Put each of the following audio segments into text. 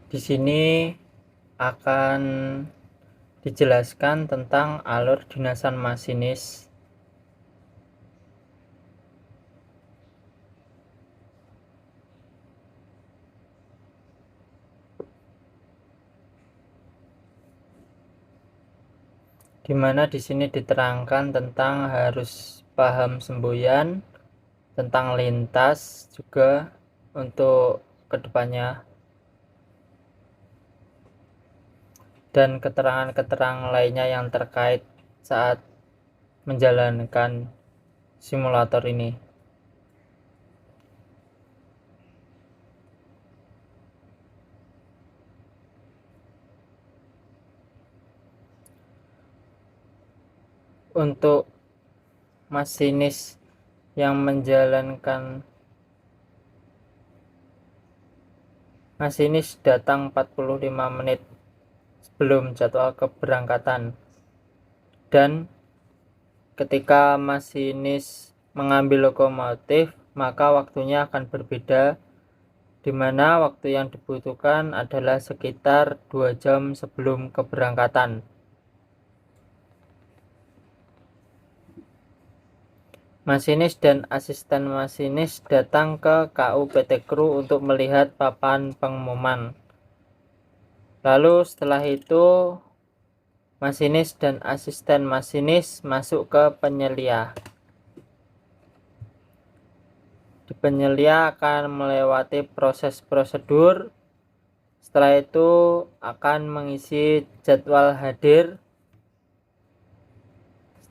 Di sini akan dijelaskan tentang alur dinasan masinis. Di mana di sini diterangkan tentang harus paham semboyan, tentang lintas juga untuk kedepannya, dan keterangan-keterangan lainnya yang terkait saat menjalankan simulator ini. Untuk masinis yang menjalankan masinis datang 45 menit sebelum jadwal keberangkatan, dan ketika masinis mengambil lokomotif maka waktunya akan berbeda, di mana waktu yang dibutuhkan adalah sekitar 2 jam sebelum keberangkatan. Masinis dan asisten masinis datang ke KU PT Kru untuk melihat papan pengumuman. Lalu setelah itu masinis dan asisten masinis masuk ke penyelia. Di penyelia akan melewati proses prosedur. Setelah itu akan mengisi jadwal hadir.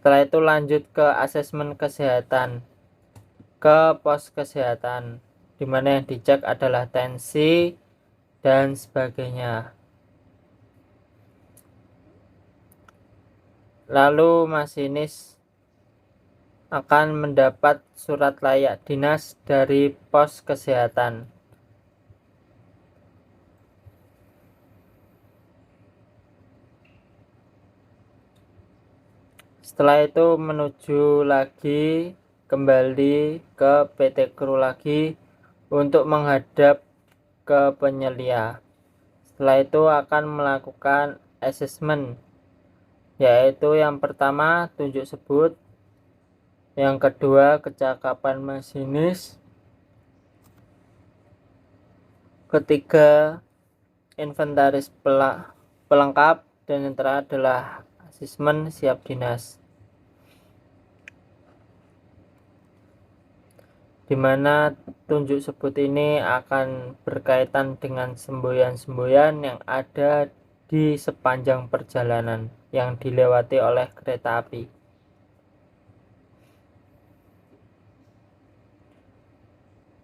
Setelah itu lanjut ke asesmen kesehatan, ke pos kesehatan, dimana yang dicek adalah tensi dan sebagainya. Lalu masinis akan mendapat surat layak dinas dari pos kesehatan. Setelah itu menuju lagi kembali ke PT Kru lagi untuk menghadap ke penyelia. Setelah itu akan melakukan asesmen, yaitu yang pertama tunjuk sebut, yang kedua kecakapan masinis, ketiga inventaris pelengkap, dan yang terakhir adalah asesmen siap dinas, di mana tunjuk sebut ini akan berkaitan dengan semboyan-semboyan yang ada di sepanjang perjalanan yang dilewati oleh kereta api.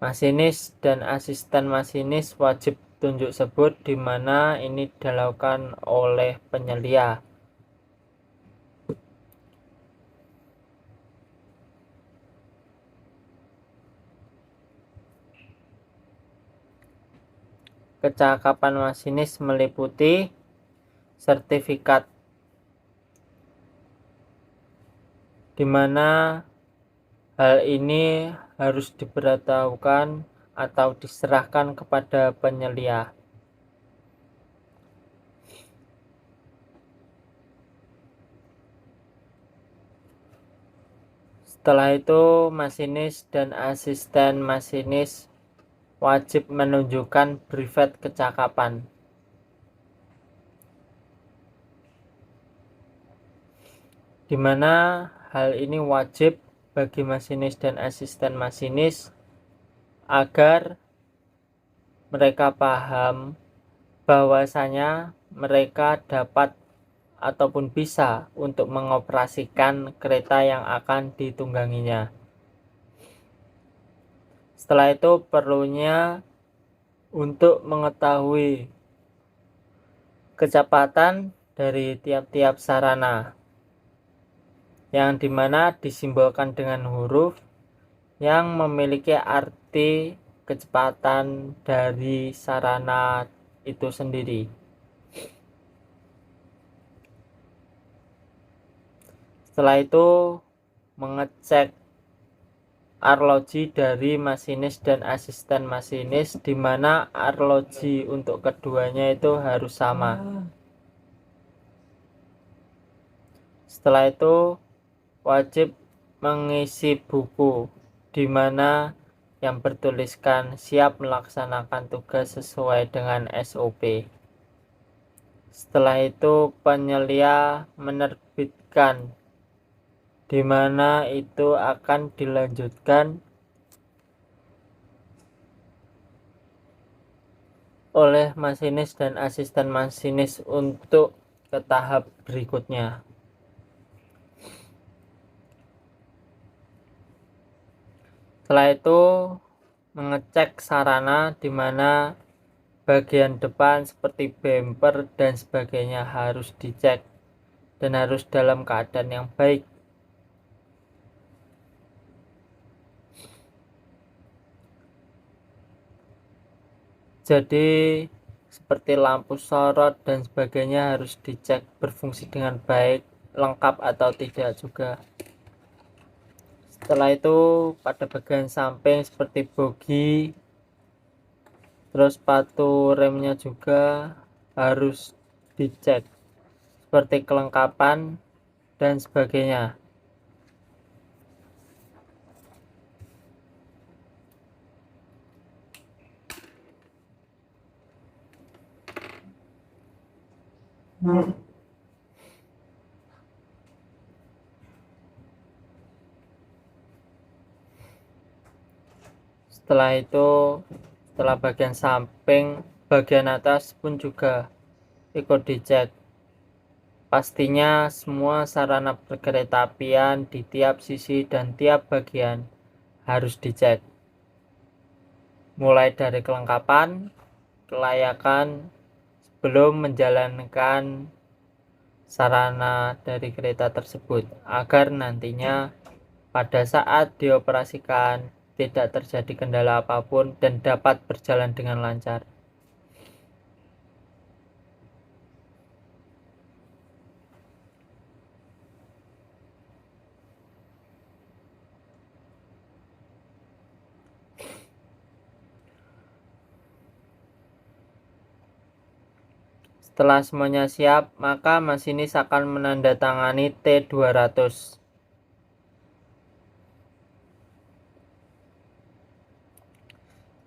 Masinis dan asisten masinis wajib tunjuk sebut, di mana ini dilakukan oleh penyelia. Kecakapan masinis meliputi sertifikat, di mana hal ini harus diberitahukan atau diserahkan kepada penyelia. Setelah itu masinis dan asisten masinis wajib menunjukkan brevet kecakapan, di mana hal ini wajib bagi masinis dan asisten masinis agar mereka paham bahwasanya mereka dapat ataupun bisa untuk mengoperasikan kereta yang akan ditungganginya. Setelah itu perlunya untuk mengetahui kecepatan dari tiap-tiap sarana, yang dimana disimbolkan dengan huruf yang memiliki arti kecepatan dari sarana itu sendiri. Setelah itu mengecek arloji dari masinis dan asisten masinis, di mana arloji untuk keduanya itu harus sama. Setelah itu wajib mengisi buku, di mana yang bertuliskan siap melaksanakan tugas sesuai dengan SOP. Setelah itu penyelia menerbitkan, di mana itu akan dilanjutkan oleh masinis dan asisten masinis untuk ke tahap berikutnya. Setelah itu mengecek sarana, di mana bagian depan seperti bumper dan sebagainya harus dicek dan harus dalam keadaan yang baik. Jadi seperti lampu sorot dan sebagainya harus dicek berfungsi dengan baik, lengkap atau tidak juga. Setelah itu pada bagian samping seperti bogi, terus sepatu remnya juga harus dicek seperti kelengkapan dan sebagainya. Setelah itu, setelah bagian samping, bagian atas pun juga ikut dicek. Pastinya semua sarana perkeretaapian di tiap sisi dan tiap bagian harus dicek, mulai dari kelengkapan, kelayakan sebelum menjalankan sarana dari kereta tersebut, agar nantinya pada saat dioperasikan tidak terjadi kendala apapun dan dapat berjalan dengan lancar. Setelah semuanya siap, maka masinis akan menandatangani T200.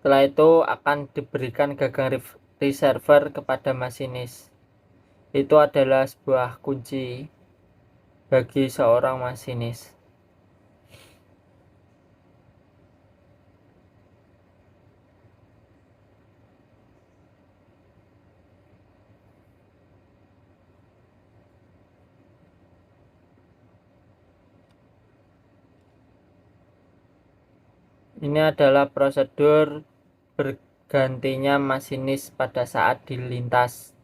Setelah itu akan diberikan gagang reserver kepada masinis. Itu adalah sebuah kunci bagi seorang masinis. Ini adalah prosedur bergantinya masinis pada saat dilintas,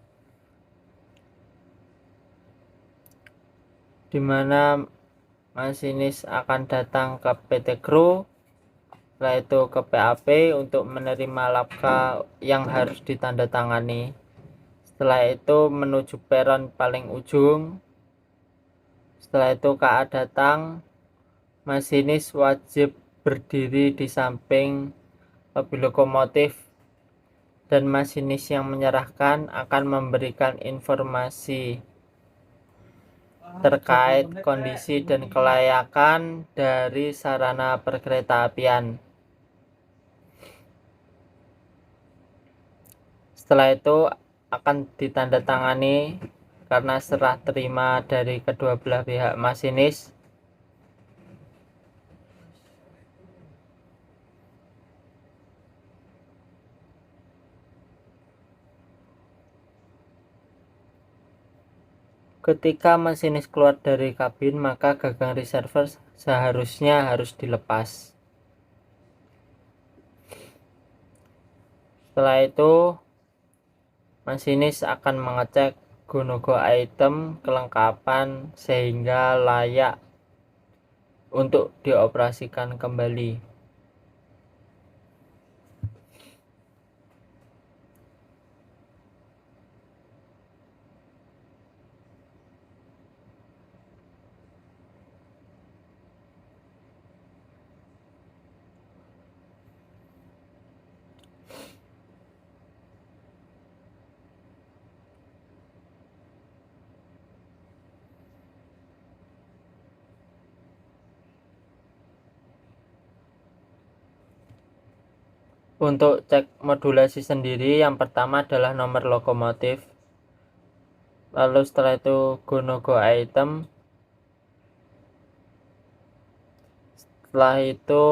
di mana masinis akan datang ke PT Kru, setelah itu ke PAP untuk menerima lapka yang harus ditandatangani. Setelah itu menuju peron paling ujung. Setelah itu KA datang, masinis wajib berdiri di samping lobi lokomotif, dan masinis yang menyerahkan akan memberikan informasi terkait kondisi dan kelayakan dari sarana perkeretaapian. Setelah itu akan ditandatangani karena serah terima dari kedua belah pihak masinis. Ketika masinis keluar dari kabin, maka gagang reserver seharusnya harus dilepas. Setelah itu masinis akan mengecek go-no-go item kelengkapan sehingga layak untuk dioperasikan kembali. Untuk cek modulasi sendiri, yang pertama adalah nomor lokomotif. Lalu setelah itu go no go item. Setelah itu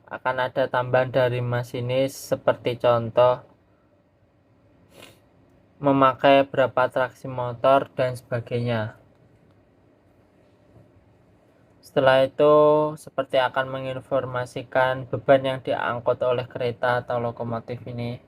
akan ada tambahan dari masinis seperti contoh memakai berapa traksi motor dan sebagainya. Setelah itu seperti akan menginformasikan beban yang diangkut oleh kereta atau lokomotif ini.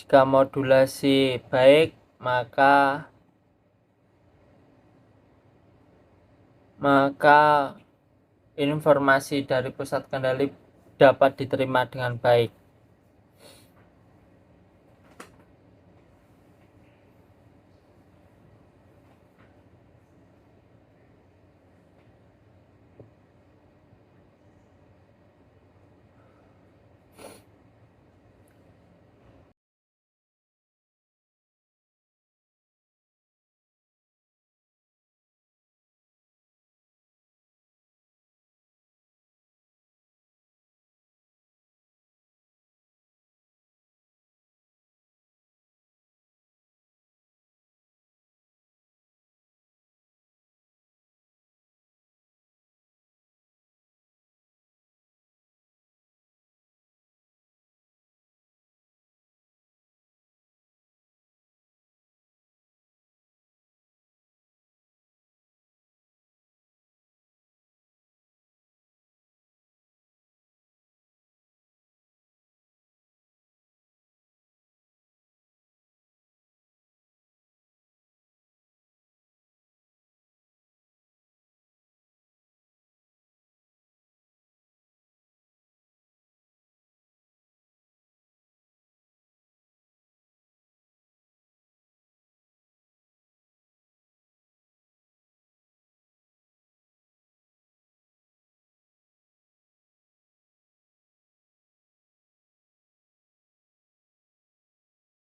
Jika modulasi baik, maka informasi dari pusat kendali dapat diterima dengan baik.